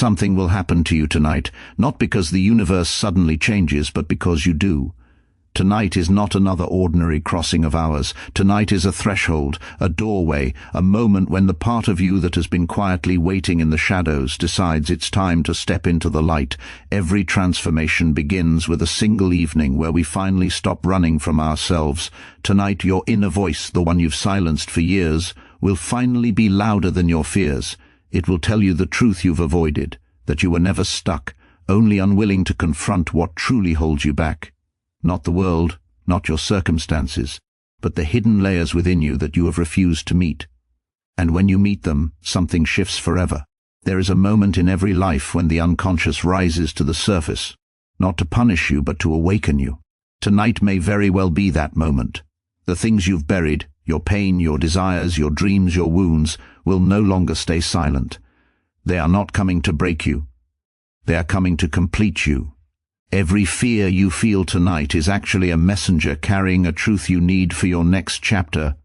Something will happen to you tonight, not because the universe suddenly changes, but because you do. Tonight is not another ordinary crossing of hours. Tonight is a threshold, a doorway, a moment when the part of you that has been quietly waiting in the shadows decides it's time to step into the light. Every transformation begins with a single evening where we finally stop running from ourselves. Tonight your inner voice, the one you've silenced for years, will finally be louder than your fears. It will tell you the truth you've avoided, that you were never stuck, only unwilling to confront what truly holds you back. Not the world, not your circumstances, but the hidden layers within you that you have refused to meet. And when you meet them, something shifts forever. There is a moment in every life when the unconscious rises to the surface, not to punish you, but to awaken you. Tonight may very well be that moment. The things you've buried, your pain, your desires, your dreams, your wounds, will no longer stay silent. They are not coming to break you. They are coming to complete you. Every fear you feel tonight is actually a messenger carrying a truth you need for your next chapter.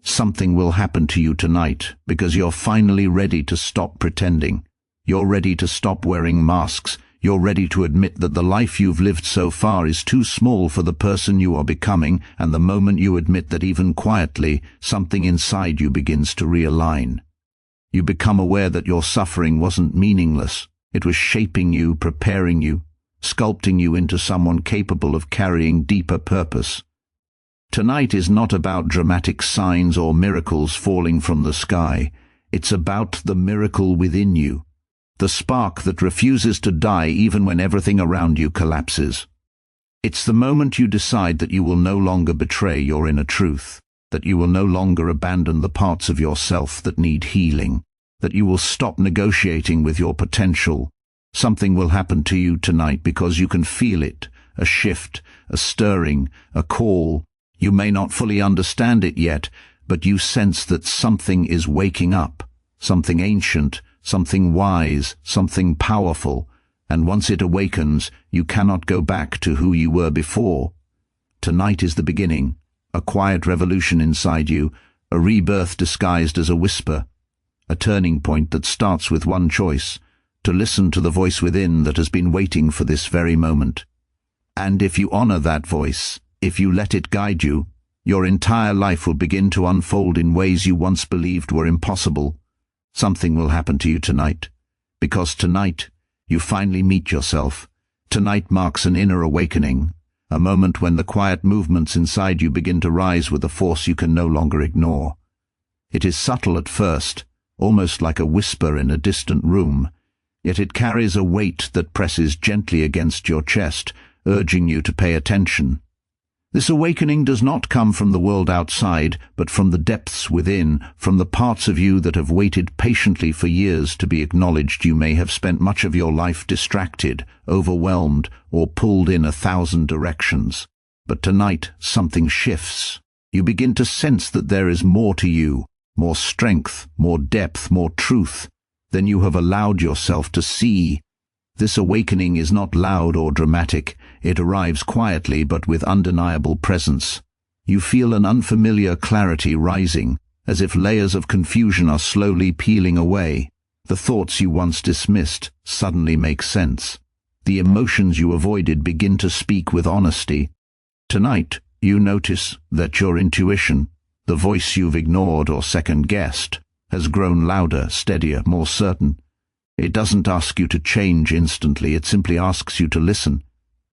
Something will happen to you tonight because you're finally ready to stop pretending. You're ready to stop wearing masks. You're ready to admit that the life you've lived so far is too small for the person you are becoming, and the moment you admit that, even quietly, something inside you begins to realign. You become aware that your suffering wasn't meaningless. It was shaping you, preparing you, sculpting you into someone capable of carrying deeper purpose. Tonight is not about dramatic signs or miracles falling from the sky. It's about the miracle within you, the spark that refuses to die even when everything around you collapses. It's the moment you decide that you will no longer betray your inner truth, that you will no longer abandon the parts of yourself that need healing, that you will stop negotiating with your potential. Something will happen to you tonight because you can feel it, a shift, a stirring, a call. You may not fully understand it yet, but you sense that something is waking up, something ancient, something wise, something powerful, and once it awakens, you cannot go back to who you were before. Tonight is the beginning, a quiet revolution inside you, a rebirth disguised as a whisper, a turning point that starts with one choice: to listen to the voice within that has been waiting for this very moment. And if you honor that voice, if you let it guide you, your entire life will begin to unfold in ways you once believed were impossible. Something will happen to you tonight, because tonight you finally meet yourself. Tonight marks an inner awakening, a moment when the quiet movements inside you begin to rise with a force you can no longer ignore. It is subtle at first, almost like a whisper in a distant room, yet it carries a weight that presses gently against your chest, urging you to pay attention. This awakening does not come from the world outside, but from the depths within, from the parts of you that have waited patiently for years to be acknowledged. You may have spent much of your life distracted, overwhelmed, or pulled in 1,000 directions. But tonight something shifts. You begin to sense that there is more to you, more strength, more depth, more truth than you have allowed yourself to see. This awakening is not loud or dramatic. It arrives quietly but with undeniable presence. You feel an unfamiliar clarity rising, as if layers of confusion are slowly peeling away. The thoughts you once dismissed suddenly make sense. The emotions you avoided begin to speak with honesty. Tonight, you notice that your intuition, the voice you've ignored or second-guessed, has grown louder, steadier, more certain. It doesn't ask you to change instantly, it simply asks you to listen.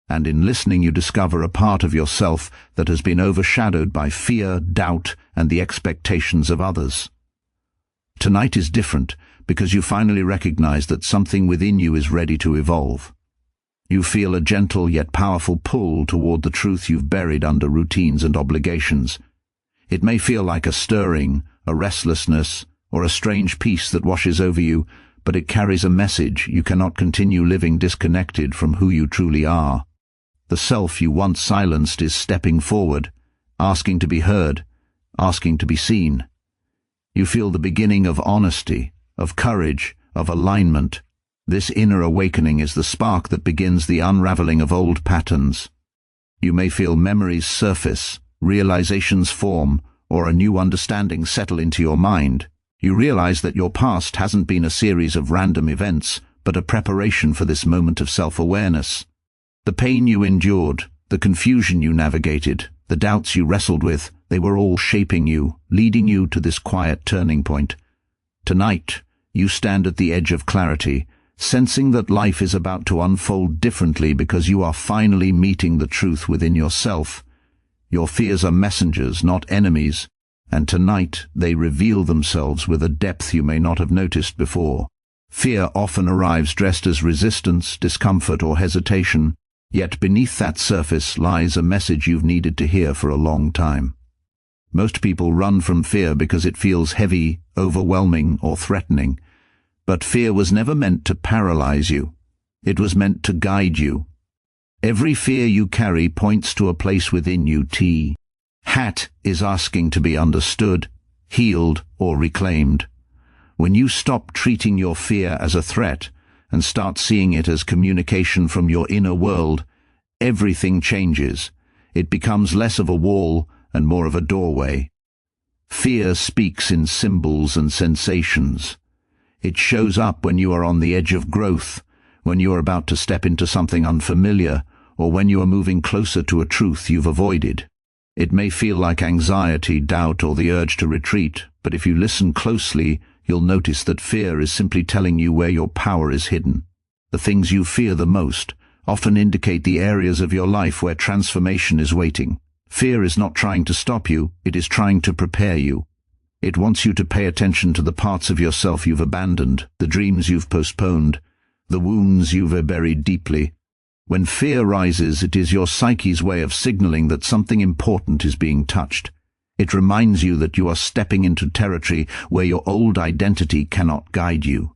And in listening you discover a part of yourself that has been overshadowed by fear, doubt, and the expectations of others. Tonight is different because you finally recognize that something within you is ready to evolve. You feel a gentle yet powerful pull toward the truth you've buried under routines and obligations. It may feel like a stirring, a restlessness, or a strange peace that washes over you, but it carries a message. You cannot continue living disconnected from who you truly are. The self you once silenced is stepping forward, asking to be heard, asking to be seen. You feel the beginning of honesty, of courage, of alignment. This inner awakening is the spark that begins the unraveling of old patterns. You may feel memories surface, realizations form, or a new understanding settle into your mind. You realize that your past hasn't been a series of random events, but a preparation for this moment of self-awareness. The pain you endured, the confusion you navigated, the doubts you wrestled with, they were all shaping you, leading you to this quiet turning point. Tonight, you stand at the edge of clarity, sensing that life is about to unfold differently because you are finally meeting the truth within yourself. Your fears are messengers, not enemies, and tonight they reveal themselves with a depth you may not have noticed before. Fear often arrives dressed as resistance, discomfort, or hesitation, yet beneath that surface lies a message you've needed to hear for a long time. Most people run from fear because it feels heavy, overwhelming, or threatening. But fear was never meant to paralyze you. It was meant to guide you. Every fear you carry points to a place within you. Hat is asking to be understood, healed, or reclaimed. When you stop treating your fear as a threat and start seeing it as communication from your inner world, everything changes. It becomes less of a wall and more of a doorway. Fear speaks in symbols and sensations. It shows up when you are on the edge of growth, when you are about to step into something unfamiliar, or when you are moving closer to a truth you've avoided. It may feel like anxiety, doubt, or the urge to retreat, but if you listen closely, you'll notice that fear is simply telling you where your power is hidden. The things you fear the most often indicate the areas of your life where transformation is waiting. Fear is not trying to stop you, it is trying to prepare you. It wants you to pay attention to the parts of yourself you've abandoned, the dreams you've postponed, the wounds you've buried deeply. When fear rises, it is your psyche's way of signaling that something important is being touched. It reminds you that you are stepping into territory where your old identity cannot guide you.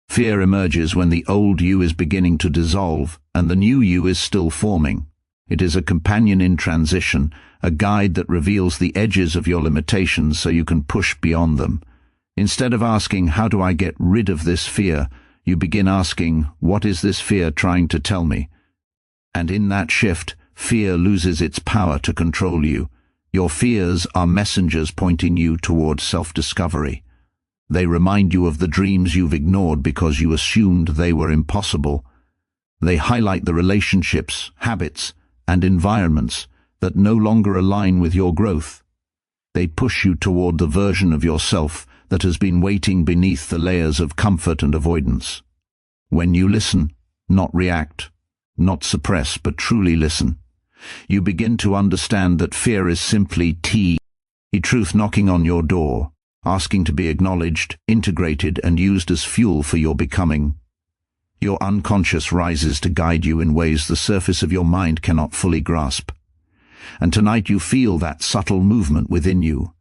Fear emerges when the old you is beginning to dissolve and the new you is still forming. It is a companion in transition, a guide that reveals the edges of your limitations so you can push beyond them. Instead of asking, "How do I get rid of this fear?" you begin asking, "What is this fear trying to tell me?" And in that shift, fear loses its power to control you. Your fears are messengers pointing you towards self-discovery. They remind you of the dreams you've ignored because you assumed they were impossible. They highlight the relationships, habits, and environments that no longer align with your growth. They push you toward the version of yourself that has been waiting beneath the layers of comfort and avoidance. When you listen, not react, not suppress, but truly listen, you begin to understand that fear is simply truth knocking on your door, asking to be acknowledged, integrated, and used as fuel for your becoming. Your unconscious rises to guide you in ways the surface of your mind cannot fully grasp. And tonight you feel that subtle movement within you.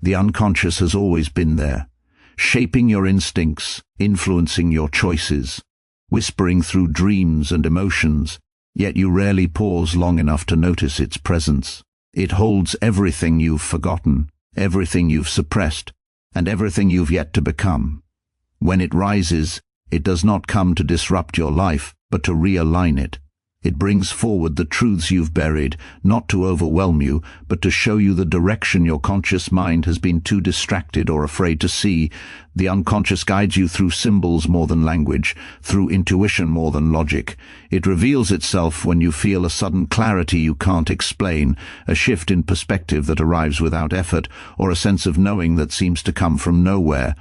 The unconscious has always been there, shaping your instincts, influencing your choices, whispering through dreams and emotions, yet you rarely pause long enough to notice its presence. It holds everything you've forgotten, everything you've suppressed, and everything you've yet to become. When it rises, it does not come to disrupt your life, but to realign it. It brings forward the truths you've buried, not to overwhelm you, but to show you the direction your conscious mind has been too distracted or afraid to see. The unconscious guides you through symbols more than language, through intuition more than logic. It reveals itself when you feel a sudden clarity you can't explain, a shift in perspective that arrives without effort, or a sense of knowing that seems to come from nowhere.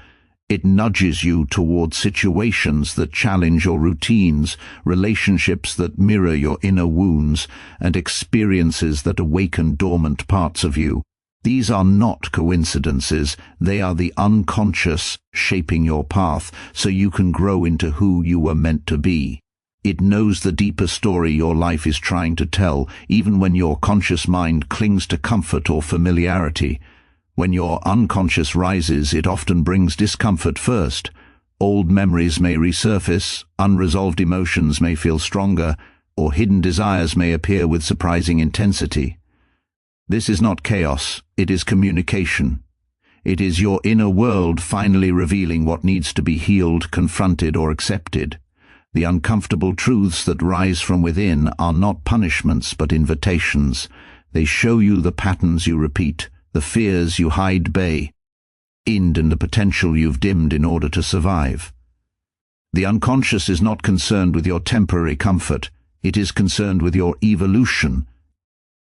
It nudges you toward situations that challenge your routines, relationships that mirror your inner wounds, and experiences that awaken dormant parts of you. These are not coincidences, they are the unconscious shaping your path so you can grow into who you were meant to be. It knows the deeper story your life is trying to tell, even when your conscious mind clings to comfort or familiarity. When your unconscious rises, it often brings discomfort first. Old memories may resurface, unresolved emotions may feel stronger, or hidden desires may appear with surprising intensity. This is not chaos, it is communication. It is your inner world finally revealing what needs to be healed, confronted, or accepted. The uncomfortable truths that rise from within are not punishments but invitations. They show you the patterns you repeat, the fears you hide and the potential you've dimmed in order to survive. The unconscious is not concerned with your temporary comfort. It is concerned with your evolution.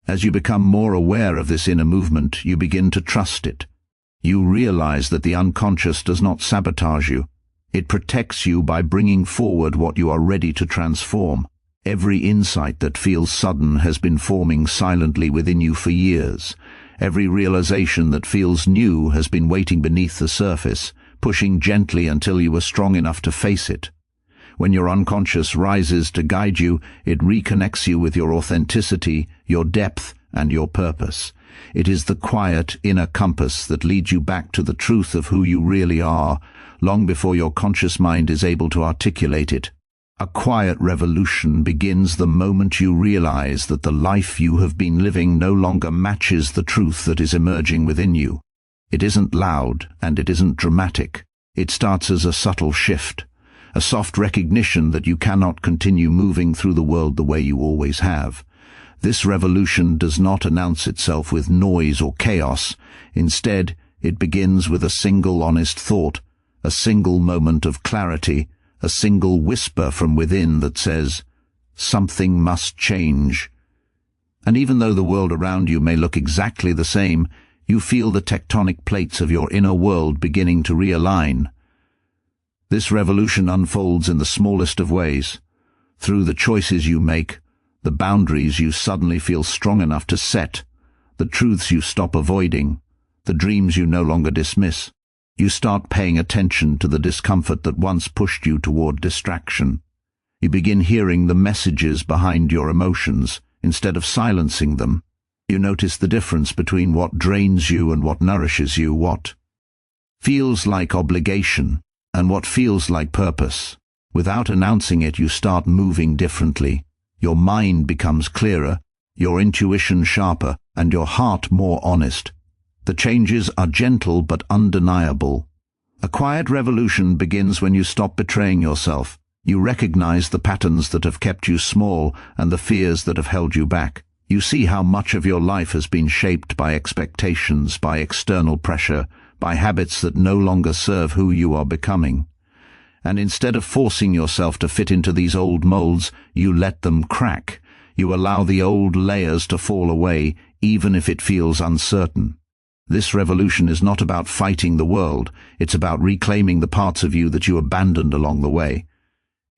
As you become more aware of this inner movement, you begin to trust it. You realize that the unconscious does not sabotage you. It protects you by bringing forward what you are ready to transform. Every insight that feels sudden has been forming silently within you for years. Every realization that feels new has been waiting beneath the surface, pushing gently until you are strong enough to face it. When your unconscious rises to guide you, it reconnects you with your authenticity, your depth, and your purpose. It is the quiet inner compass that leads you back to the truth of who you really are, long before your conscious mind is able to articulate it. A quiet revolution begins the moment you realize that the life you have been living no longer matches the truth that is emerging within you. It isn't loud and it isn't dramatic. It starts as a subtle shift, a soft recognition that you cannot continue moving through the world the way you always have. This revolution does not announce itself with noise or chaos. Instead, it begins with a single honest thought, a single moment of clarity, a single whisper from within that says, "Something must change." And even though the world around you may look exactly the same, you feel the tectonic plates of your inner world beginning to realign. This revolution unfolds in the smallest of ways. Through the choices you make, the boundaries you suddenly feel strong enough to set, the truths you stop avoiding, the dreams you no longer dismiss. You start paying attention to the discomfort that once pushed you toward distraction. You begin hearing the messages behind your emotions instead of silencing them. You notice the difference between what drains you and what nourishes you, what feels like obligation and what feels like purpose. Without announcing it, you start moving differently. Your mind becomes clearer, your intuition sharper, and your heart more honest. The changes are gentle but undeniable. A quiet revolution begins when you stop betraying yourself. You recognize the patterns that have kept you small and the fears that have held you back. You see how much of your life has been shaped by expectations, by external pressure, by habits that no longer serve who you are becoming. And instead of forcing yourself to fit into these old molds, you let them crack. You allow the old layers to fall away, even if it feels uncertain. This revolution is not about fighting the world. It's about reclaiming the parts of you that you abandoned along the way.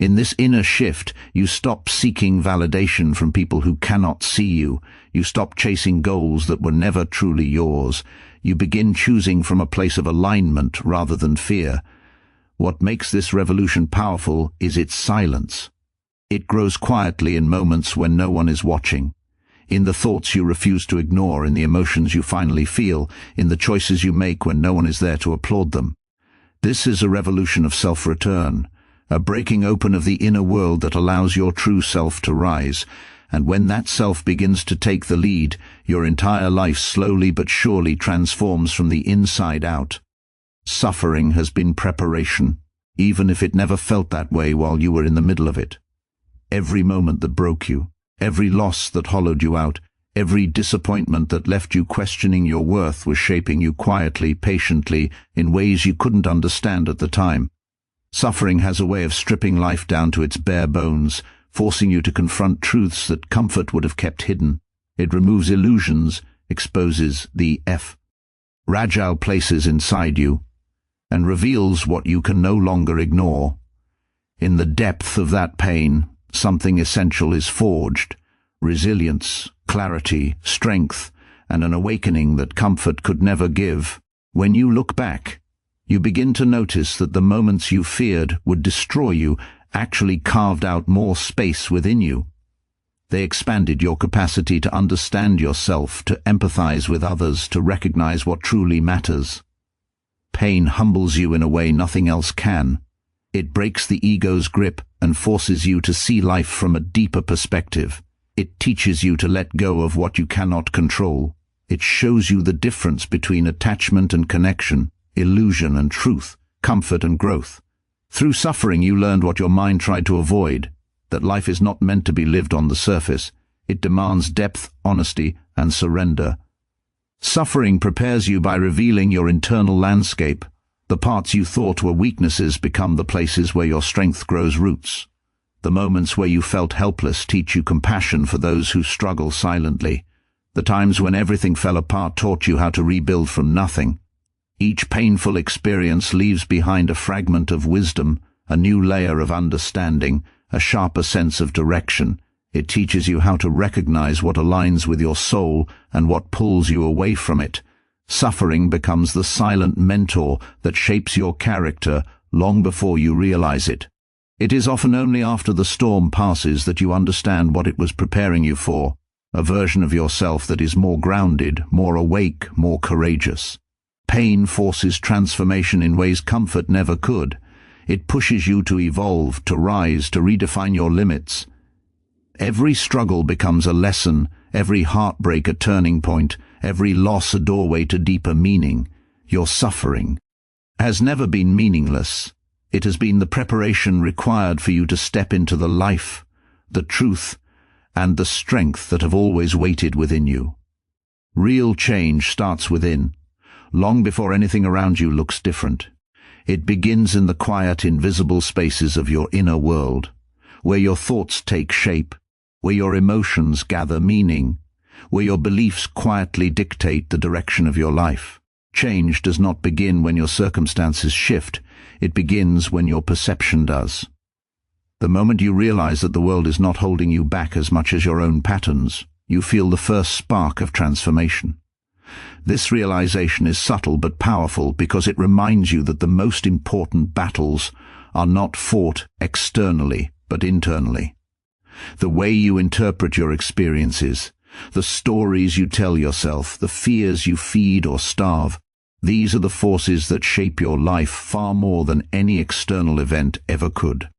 In this inner shift, you stop seeking validation from people who cannot see you. You stop chasing goals that were never truly yours. You begin choosing from a place of alignment rather than fear. What makes this revolution powerful is its silence. It grows quietly in moments when no one is watching. In the thoughts you refuse to ignore, in the emotions you finally feel, in the choices you make when no one is there to applaud them. This is a revolution of self-return, a breaking open of the inner world that allows your true self to rise. And when that self begins to take the lead, your entire life slowly but surely transforms from the inside out. Suffering has been preparation, even if it never felt that way while you were in the middle of it. Every moment that broke you, every loss that hollowed you out, every disappointment that left you questioning your worth was shaping you quietly, patiently, in ways you couldn't understand at the time. Suffering has a way of stripping life down to its bare bones, forcing you to confront truths that comfort would have kept hidden. It removes illusions, exposes the fragile places inside you, and reveals what you can no longer ignore. In the depth of that pain, something essential is forged: resilience, clarity, strength, and an awakening that comfort could never give. When you look back, you begin to notice that the moments you feared would destroy you actually carved out more space within you. They expanded your capacity to understand yourself, to empathize with others, to recognize what truly matters. Pain humbles you in a way nothing else can. It breaks the ego's grip and forces you to see life from a deeper perspective. It teaches you to let go of what you cannot control. It shows you the difference between attachment and connection, illusion and truth, comfort and growth. Through suffering, you learned what your mind tried to avoid, that life is not meant to be lived on the surface. It demands depth, honesty, and surrender. Suffering prepares you by revealing your internal landscape, The parts you thought were weaknesses become the places where your strength grows roots. The moments where you felt helpless teach you compassion for those who struggle silently. The times when everything fell apart taught you how to rebuild from nothing. Each painful experience leaves behind a fragment of wisdom, a new layer of understanding, a sharper sense of direction. It teaches you how to recognize what aligns with your soul and what pulls you away from it. Suffering becomes the silent mentor that shapes your character long before you realize it. It is often only after the storm passes that you understand what it was preparing you for, a version of yourself that is more grounded, more awake, more courageous. Pain forces transformation in ways comfort never could. It pushes you to evolve, to rise, to redefine your limits. Every struggle becomes a lesson, every heartbreak a turning point, every loss a doorway to deeper meaning. Your suffering has never been meaningless. It has been the preparation required for you to step into the life, the truth, and the strength that have always waited within you. Real change starts within, long before anything around you looks different. It begins in the quiet, invisible spaces of your inner world, where your thoughts take shape, where your emotions gather meaning, where your beliefs quietly dictate the direction of your life. Change does not begin when your circumstances shift. It begins when your perception does. The moment you realize that the world is not holding you back as much as your own patterns, you feel the first spark of transformation. This realization is subtle but powerful because it reminds you that the most important battles are not fought externally but internally. The way you interpret your experiences, the stories you tell yourself, the fears you feed or starve, these are the forces that shape your life far more than any external event ever could.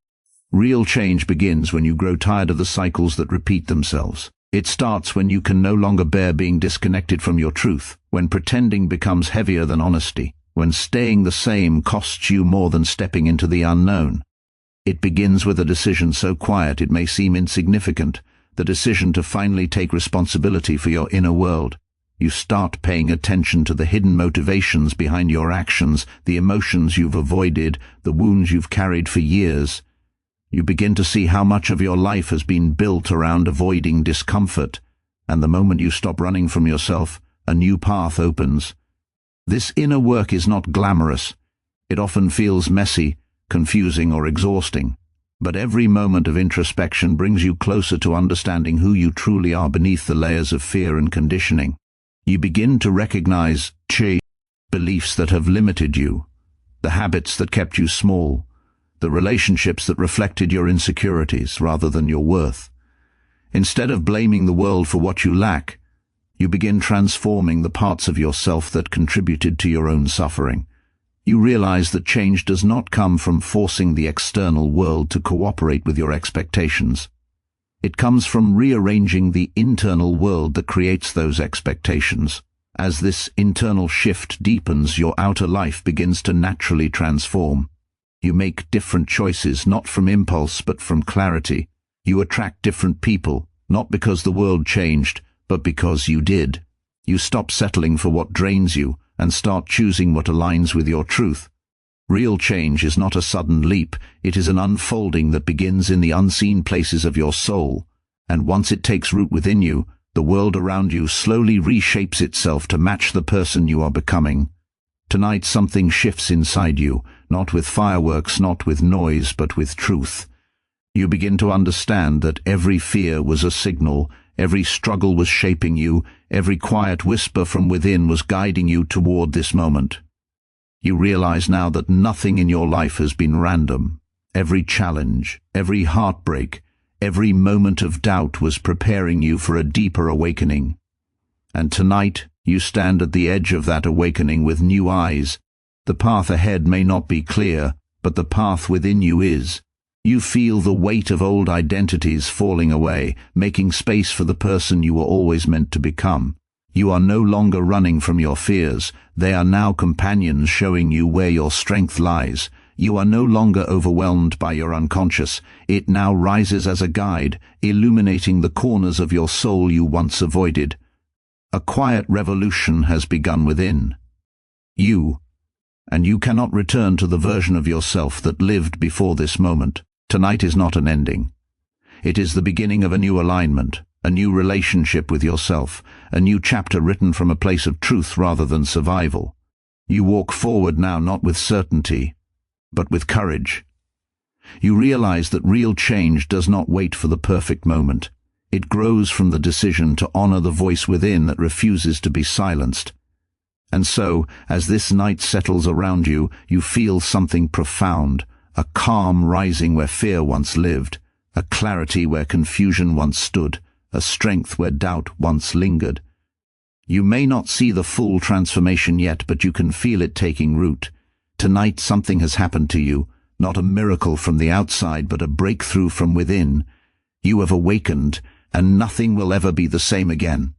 Real change begins when you grow tired of the cycles that repeat themselves. It starts when you can no longer bear being disconnected from your truth, when pretending becomes heavier than honesty, when staying the same costs you more than stepping into the unknown. It begins with a decision so quiet it may seem insignificant, the decision to finally take responsibility for your inner world. You start paying attention to the hidden motivations behind your actions, the emotions you've avoided, the wounds you've carried for years. You begin to see how much of your life has been built around avoiding discomfort, and the moment you stop running from yourself, a new path opens. This inner work is not glamorous. It often feels messy, confusing, or exhausting. But every moment of introspection brings you closer to understanding who you truly are beneath the layers of fear and conditioning. You begin to recognize beliefs that have limited you, the habits that kept you small, the relationships that reflected your insecurities rather than your worth. Instead of blaming the world for what you lack, you begin transforming the parts of yourself that contributed to your own suffering. You realize that change does not come from forcing the external world to cooperate with your expectations. It comes from rearranging the internal world that creates those expectations. As this internal shift deepens, your outer life begins to naturally transform. You make different choices, not from impulse but from clarity. You attract different people, not because the world changed, but because you did. You stop settling for what drains you and start choosing what aligns with your truth. Real change is not a sudden leap, it is an unfolding that begins in the unseen places of your soul, and once it takes root within you, the world around you slowly reshapes itself to match the person you are becoming. Tonight something shifts inside you, not with fireworks, not with noise, but with truth. You begin to understand that every fear was a signal, every struggle was shaping you, every quiet whisper from within was guiding you toward this moment. You realize now that nothing in your life has been random. Every challenge, every heartbreak, every moment of doubt was preparing you for a deeper awakening. And tonight, you stand at the edge of that awakening with new eyes. The path ahead may not be clear, but the path within you is. You feel the weight of old identities falling away, making space for the person you were always meant to become. You are no longer running from your fears. They are now companions showing you where your strength lies. You are no longer overwhelmed by your unconscious. It now rises as a guide, illuminating the corners of your soul you once avoided. A quiet revolution has begun within. You, and you cannot return to the version of yourself that lived before this moment. Tonight is not an ending. It is the beginning of a new alignment, a new relationship with yourself, a new chapter written from a place of truth rather than survival. You walk forward now not with certainty, but with courage. You realize that real change does not wait for the perfect moment. It grows from the decision to honor the voice within that refuses to be silenced. And so, as this night settles around you, you feel something profound, a calm rising where fear once lived, a clarity where confusion once stood, a strength where doubt once lingered. You may not see the full transformation yet, but you can feel it taking root. Tonight something has happened to you, not a miracle from the outside, but a breakthrough from within. You have awakened, and nothing will ever be the same again.